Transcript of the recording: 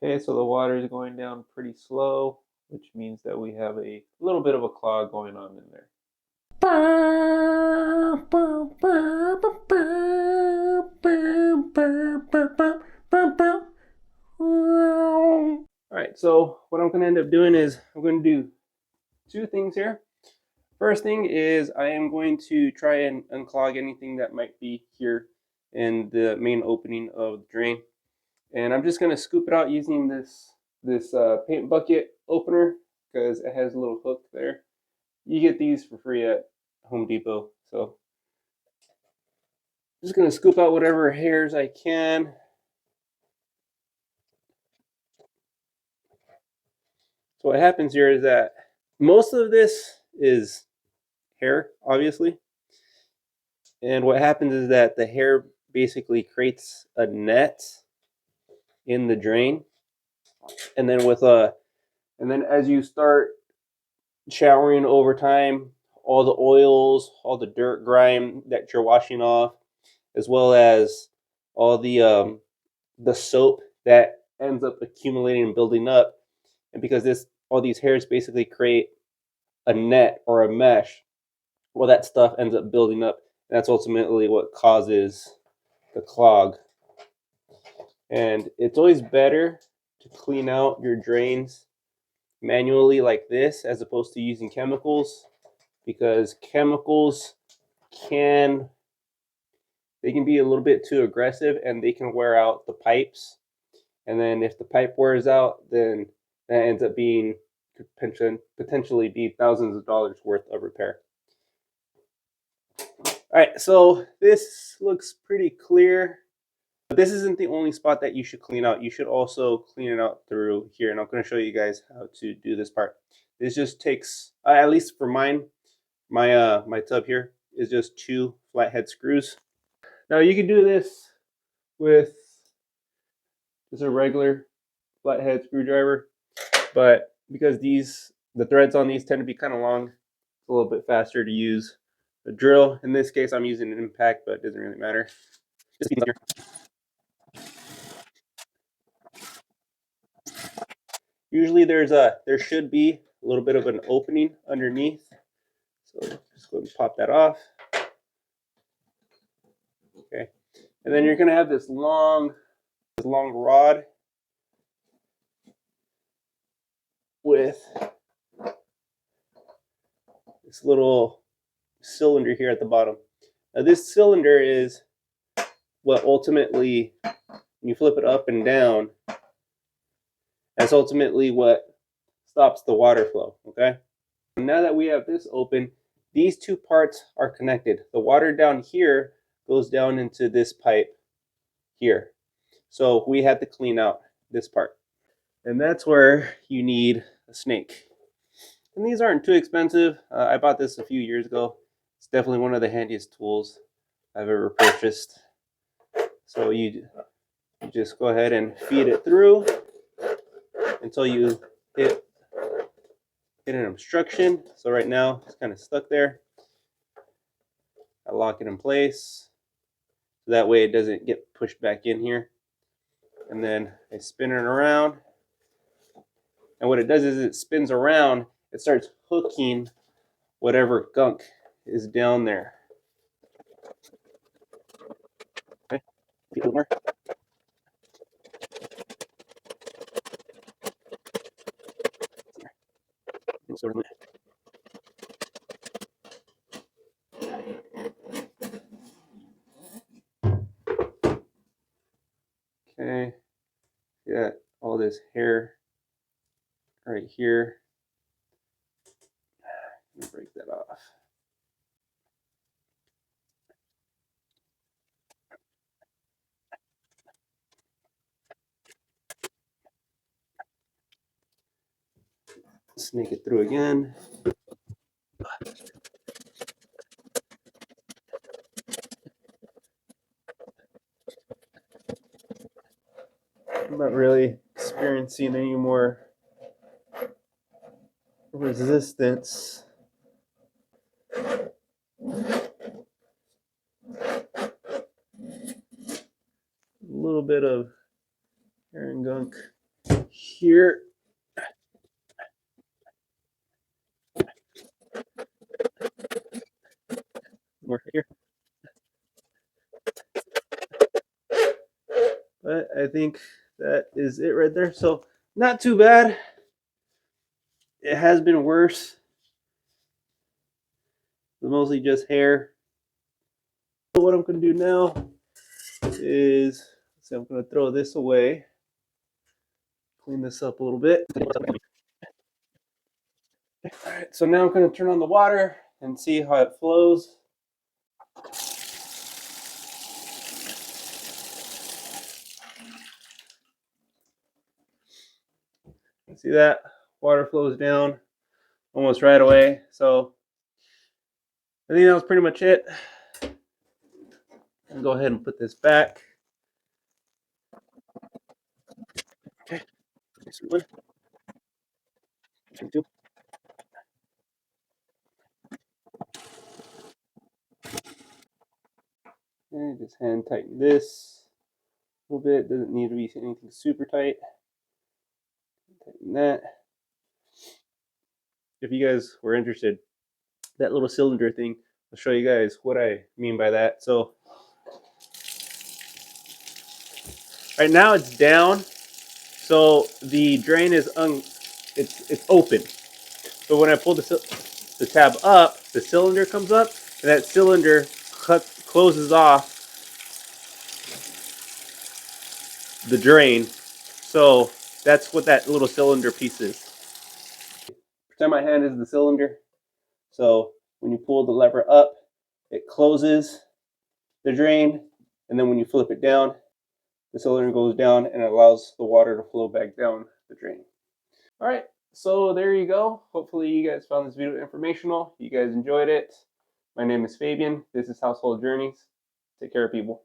Okay, so the water is going down pretty slow, which means that we have a little bit of a clog going on in there. Alright, so what I'm going to end up doing is I'm going to do two things here. First thing is I am going to try and unclog anything that might be here in the main opening of the drain. And I'm just going to scoop it out using this paint bucket opener because it has a little hook there. You get these for free at Home Depot. So I'm just going to scoop out whatever hairs I can. So what happens here is that most of this is hair, obviously. And what happens is that the hair basically creates a net in the drain. And then as you start showering over time, all the oils, all the dirt, grime that you're washing off, as well as all the soap that ends up accumulating and building up, and because all these hairs basically create a net or a mesh, well, that stuff ends up building up, and that's ultimately what causes the clog. And it's always better to clean out your drains manually like this as opposed to using chemicals, because chemicals can be a little bit too aggressive and they can wear out the pipes. And then if the pipe wears out, then that ends up being potentially be thousands of dollars worth of repair. All right, so this looks pretty clear. But this isn't the only spot that you should clean out. You should also clean it out through here, and I'm going to show you guys how to do this part. This just takes, at least for mine, my tub here is just 2 flathead screws. Now you can do this with just a regular flathead screwdriver, but because the threads on these tend to be kind of long, it's a little bit faster to use a drill. In this case, I'm using an impact, but it doesn't really matter. Just speeds up here. Usually there should be a little bit of an opening underneath. So just go and pop that off. Okay. And then you're going to have this long rod with this little cylinder here at the bottom. Now this cylinder is what ultimately, when you flip it up and down, that's ultimately what stops the water flow, okay? Now that we have this open, these two parts are connected. The water down here goes down into this pipe here. So we have to clean out this part. And that's where you need a snake. And these aren't too expensive. I bought this a few years ago. It's definitely one of the handiest tools I've ever purchased. So you just go ahead and feed it through until you hit an obstruction. So right now it's kind of stuck there. I lock it in place so that way it doesn't get pushed back in here. And then I spin it around. And what it does is it spins around, it starts hooking whatever gunk is down there. Okay, a little more. Okay, got all this hair right here. I'm gonna break that off. Snake it through again. I'm not really experiencing any more resistance. A little bit of hair and gunk. here. More here. But I think that is it right there. So not too bad. It has been worse. But mostly just hair. So what I'm going to do now is, I'm going to throw this away. Clean this up a little bit. Alright, so now I'm going to turn on the water and see how it flows. See that? Water flows down almost right away. So I think that was pretty much it. I'll go ahead and put this back. Okay. Next one. Two. And just hand tighten this a little bit. Doesn't need to be anything super tight. Tighten that. If you guys were interested, that little cylinder thing, I'll show you guys what I mean by that. So right now it's down, so the drain is it's open. So when I pull the tab up, the cylinder comes up, and that cylinder closes off the drain. So that's what that little cylinder piece is. Pretend my hand is the cylinder. So when you pull the lever up, it closes the drain, and then when you flip it down, the cylinder goes down and it allows the water to flow back down the drain. All right, so there you go. Hopefully you guys found this video informational. You guys enjoyed it. My name is Fabian. This is Household Journeys. Take care of people.